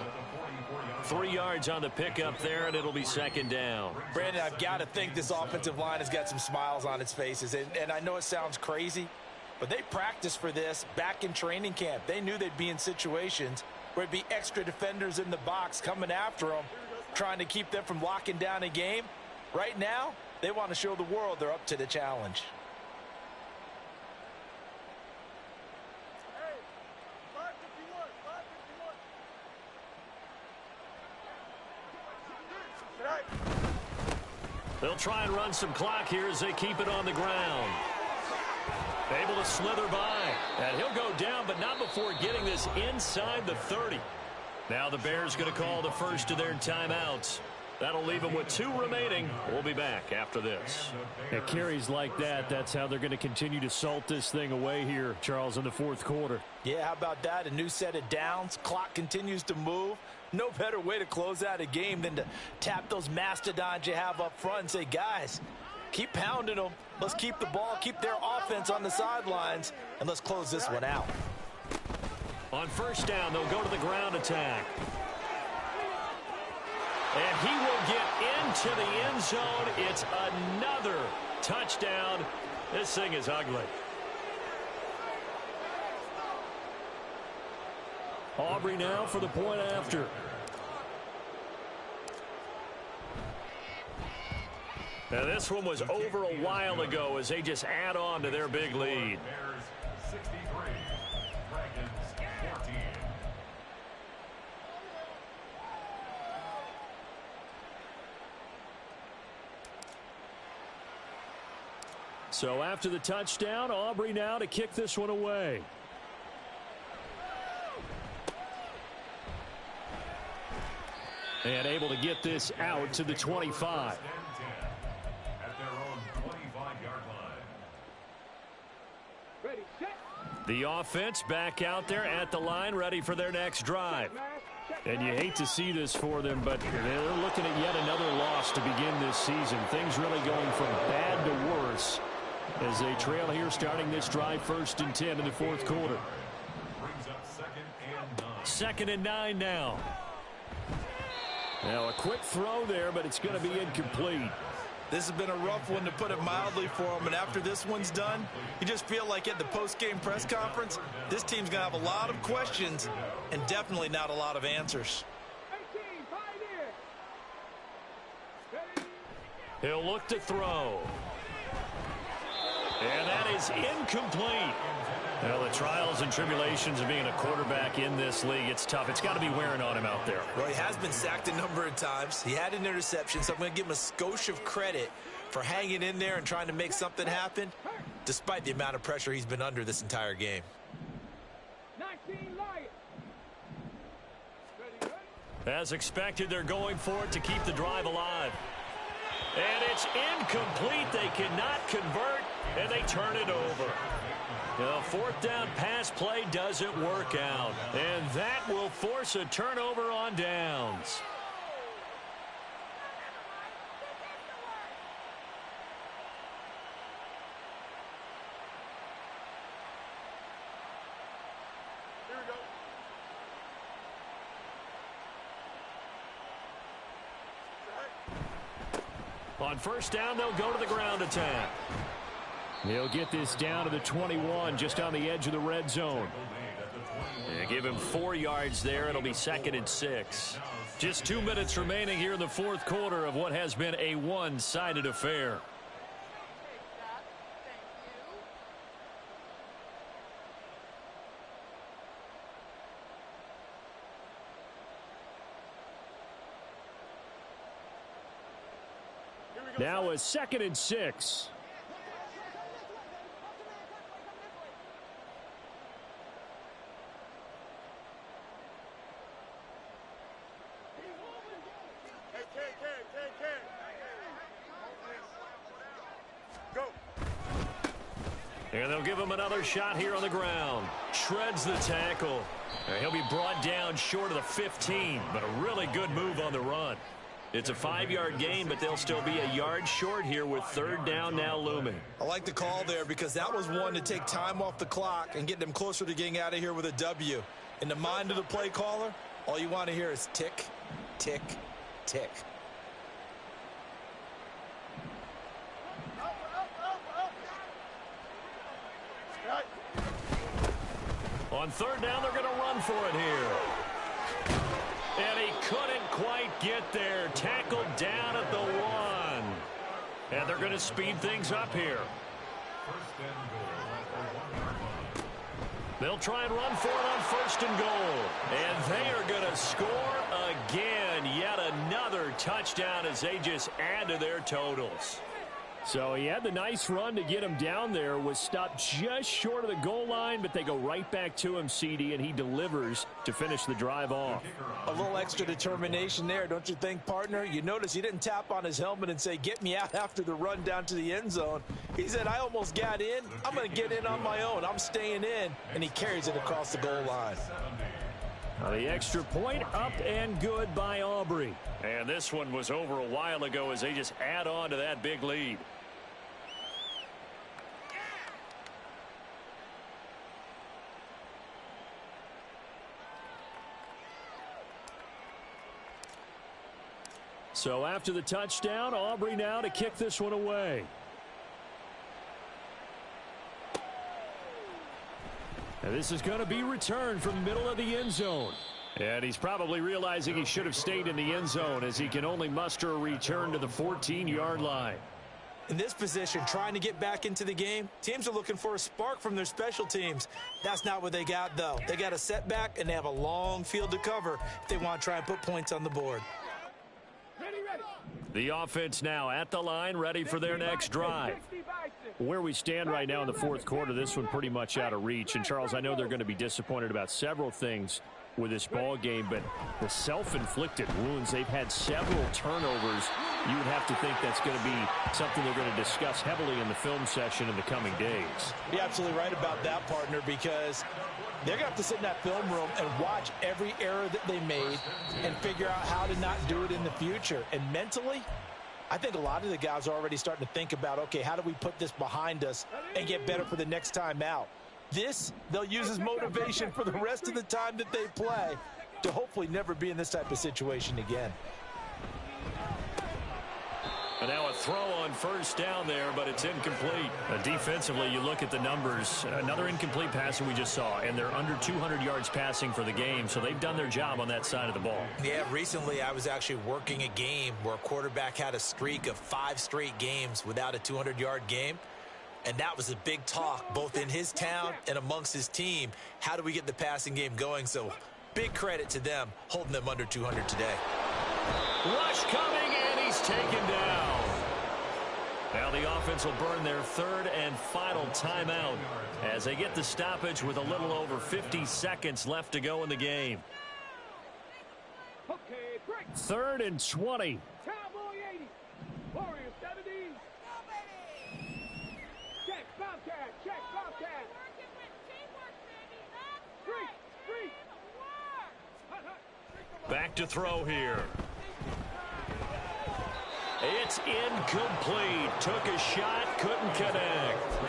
3 yards on the pickup there, and it'll be 2nd down. Brandon, I've got to think this offensive line has got some smiles on its faces. And I know it sounds crazy, but they practiced for this back in training camp. They knew they'd be in situations where it'd be extra defenders in the box coming after them, trying to keep them from locking down a game. Right now, they want to show the world they're up to the challenge. Hey, 551. They'll try and run some clock here as they keep it on the ground. Able to slither by. And he'll go down, but not before getting this inside the 30. Now the Bears going to call the first of their timeouts. That'll leave them with 2 remaining. We'll be back after this. At carries like that, that's how they're going to continue to salt this thing away here, Charles, in the fourth quarter. Yeah, how about that? A new set of downs. Clock continues to move. No better way to close out a game than to tap those mastodons you have up front and say, guys, keep pounding them. Let's keep the ball, keep their offense on the sidelines, and let's close this one out. On first down, they'll go to the ground attack. And he will get into the end zone. It's another touchdown. This thing is ugly. Aubrey now for the point after. Now this one was over a while ago as they just add on to their big lead. Bears 63, Dragons 14. So after the touchdown, Aubrey now to kick this one away. And able to get this out to the 25. At their own 25-yard line. The offense back out there at the line, ready for their next drive. And you hate to see this for them, but they're looking at yet another loss to begin this season. Things really going from bad to worse as they trail here starting this drive 1st and 10 in the fourth quarter. Brings up 2nd and 9 now. Now a quick throw there, but it's going to be incomplete. This has been a rough one, to put it mildly, for him. And after this one's done, you just feel like at the post-game press conference, this team's going to have a lot of questions and definitely not a lot of answers. He'll look to throw. And that is incomplete. Well, the trials and tribulations of being a quarterback in this league, it's tough. It's got to be wearing on him out there. Well, he has been sacked a number of times. He had an interception, so I'm going to give him a skosh of credit for hanging in there and trying to make something happen, despite the amount of pressure he's been under this entire game. As expected, they're going for it to keep the drive alive. And it's incomplete. They cannot convert, and they turn it over. The 4th down pass play doesn't work out, and that will force a turnover on downs. On first down, they'll go to the ground attack. They'll get this down to the 21, just on the edge of the red zone. They give him 4 yards there. It'll be 2nd and 6. Just 2 minutes remaining here in the fourth quarter of what has been a one-sided affair. Now a 2nd and 6. And they'll give him another shot here on the ground. Shreds the tackle. He'll be brought down short of the 15, but a really good move on the run. It's a 5-yard gain, but they'll still be a yard short here with 3rd down now looming. I like the call there because that was one to take time off the clock and get them closer to getting out of here with a W. In the mind of the play caller, all you want to hear is tick, tick, tick. On 3rd down, they're going to run for it here. And he couldn't quite get there. Tackled down at the 1. And they're going to speed things up here. They'll try and run for it on 1st and goal. And they are going to score again. Yet another touchdown as they just add to their totals. So he had the nice run to get him down there, was stopped just short of the goal line, but they go right back to him, CD, and he delivers to finish the drive off. A little extra determination there, don't you think, partner? You notice he didn't tap on his helmet and say, get me out after the run down to the end zone. He said, I almost got in. I'm going to get in on my own. I'm staying in. And he carries it across the goal line. The extra point up and good by Aubrey. And this one was over a while ago as they just add on to that big lead. So after the touchdown, Aubrey now to kick this one away. And this is going to be returned from the middle of the end zone. And he's probably realizing he should have stayed in the end zone as he can only muster a return to the 14-yard line. In this position, trying to get back into the game, teams are looking for a spark from their special teams. That's not what they got, though. They got a setback, and they have a long field to cover if they want to try and put points on the board. The offense now at the line, ready for their next drive. Where we stand right now in the fourth quarter, this one pretty much out of reach. And, Charles, I know they're going to be disappointed about several things with this ball game, but the self-inflicted wounds, they've had several turnovers. You would have to think that's going to be something they're going to discuss heavily in the film session in the coming days. You're absolutely right about that, partner, because they're going to have to sit in that film room and watch every error that they made and figure out how to not do it in the future. And mentally, I think a lot of the guys are already starting to think about, okay, how do we put this behind us and get better for the next time out? This, they'll use as motivation for the rest of the time that they play to hopefully never be in this type of situation again. And now a throw on first down there, but it's incomplete. Defensively, you look at the numbers. Another incomplete pass that we just saw, and they're under 200 yards passing for the game, so they've done their job on that side of the ball. Yeah, recently I was actually working a game where a quarterback had a streak of 5 straight games without a 200-yard game. And that was a big talk, both in his town and amongst his team. How do we get the passing game going? So big credit to them, holding them under 200 today. Rush coming, and he's taken down. Now the offense will burn their third and final timeout as they get the stoppage with a little over 50 seconds left to go in the game. Okay, break. 3rd and 20. Cowboy 80. Warrior 70. Check, Bobcat. Check, Bobcat. Street. Back to throw here. It's incomplete. Took a shot, couldn't connect.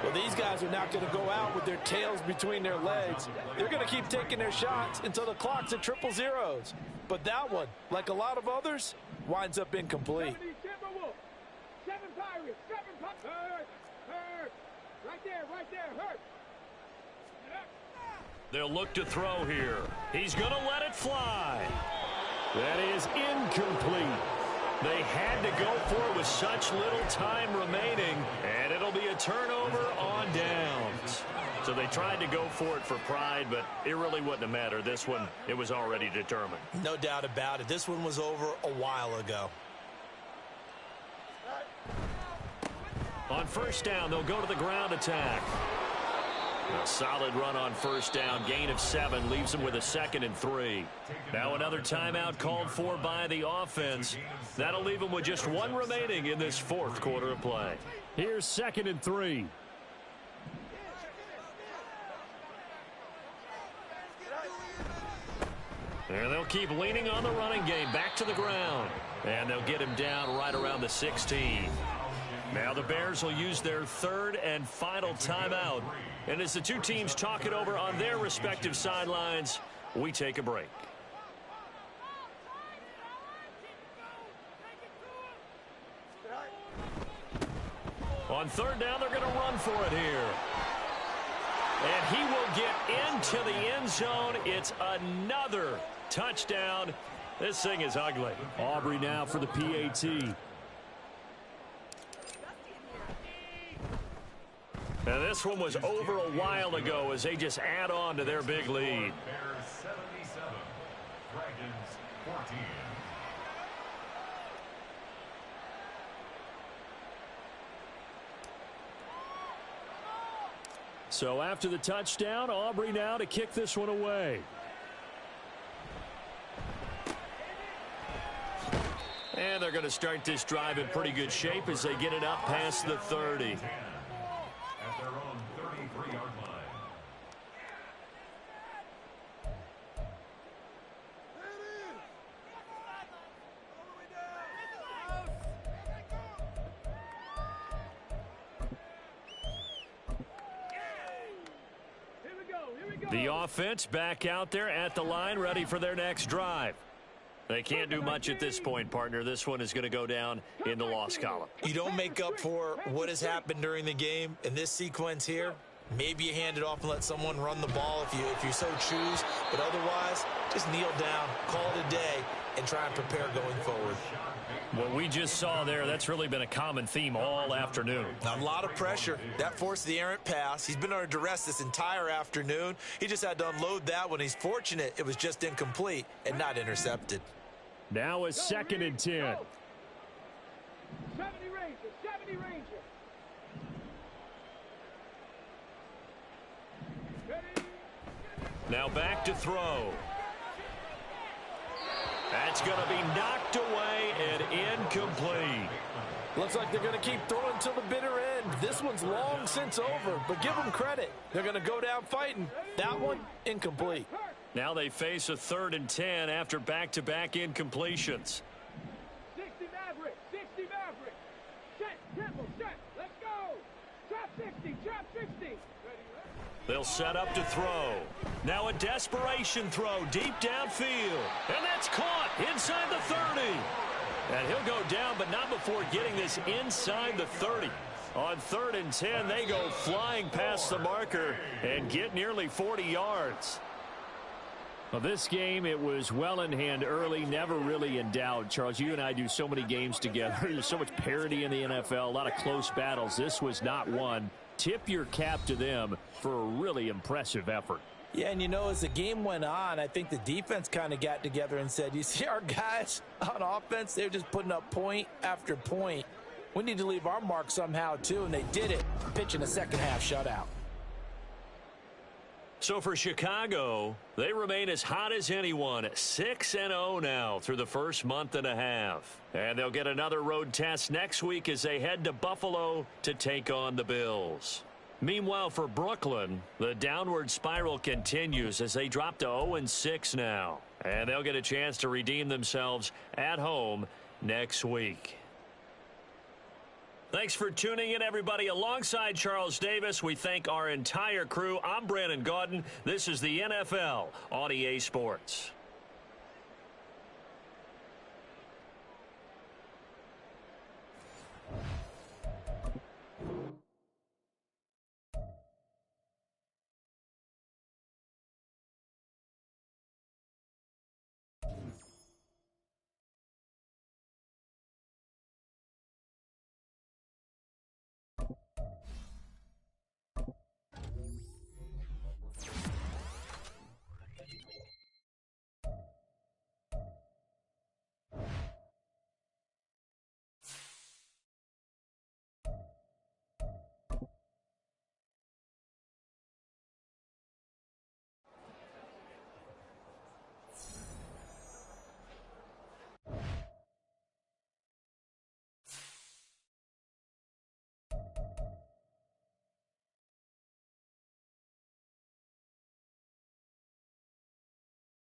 Well, these guys are not going to go out with their tails between their legs. They're going to keep taking their shots until the clock's at 000. But that one, like a lot of others, winds up incomplete. 70 Timberwolves. 7 Pirates. 7 Pirates. Hurt. Right there. Hurt. They'll look to throw here. He's going to let it fly. That is incomplete. They had to go for it with such little time remaining, and it'll be a turnover on downs. So they tried to go for it for pride, but it really wouldn't have mattered. This one, it was already determined. No doubt about it. This one was over a while ago. On first down, they'll go to the ground attack. A solid run on first down. Gain of 7 leaves them with a 2nd and 3. Now another timeout called for by the offense. That'll leave them with just 1 remaining in this fourth quarter of play. Here's 2nd and 3. And they'll keep leaning on the running game. Back to the ground. And they'll get him down right around the 16. Now the Bears will use their 3rd and final timeout. And as the two teams talk it over on their respective sidelines, we take a break. On 3rd down, they're going to run for it here. And he will get into the end zone. It's another touchdown. This thing is ugly. Aubrey now for the PAT. And this one was over a while ago as they just add on to their big lead. Bears 77, Dragons 14. So after the touchdown, Aubrey now to kick this one away. And they're going to start this drive in pretty good shape as they get it up past the 30. At their own 33-yard line. The offense back out there at the line, ready for their next drive. They can't do much at this point, partner. This one is going to go down in the loss column. You don't make up for what has happened during the game in this sequence here. Maybe you hand it off and let someone run the ball if you so choose. But otherwise, just kneel down, call it a day, and try and prepare going forward. What we just saw there, that's really been a common theme all afternoon. A lot of pressure. That forced the errant pass. He's been under duress this entire afternoon. He just had to unload that one. He's fortunate it was just incomplete and not intercepted. Now a 2nd and 10. 70 Ranger, 70 Ranger. Now back to throw. That's going to be knocked away and incomplete. Looks like they're going to keep throwing till the bitter end. This one's long since over, but give them credit. They're going to go down fighting. That one, incomplete. Now they face a 3rd and 10 after back-to-back incompletions. 60 Maverick, 60 Maverick. Set, tempo, set, let's go. Trap 60, trap 60. They'll set up to throw. Now a desperation throw deep downfield. And that's caught inside the 30. And he'll go down, but not before getting this inside the 30. On 3rd and 10, they go flying past the marker and get nearly 40 yards. Well, this game, it was well in hand early, never really in doubt. Charles, you and I do so many games together. There's so much parity in the NFL, a lot of close battles. This was not one. Tip your cap to them for a really impressive effort. Yeah, and you know, as the game went on, I think the defense kind of got together and said, you see our guys on offense, they're just putting up point after point. We need to leave our mark somehow, too, and they did it, pitching a second-half shutout. So for Chicago, they remain as hot as anyone, 6-0 now through the first month and a half. And they'll get another road test next week as they head to Buffalo to take on the Bills. Meanwhile, for Brooklyn, the downward spiral continues as they drop to 0-6 now. And they'll get a chance to redeem themselves at home next week. Thanks for tuning in, everybody. Alongside Charles Davis, we thank our entire crew. I'm Brandon Gaudin. This is the NFL on EA Sports.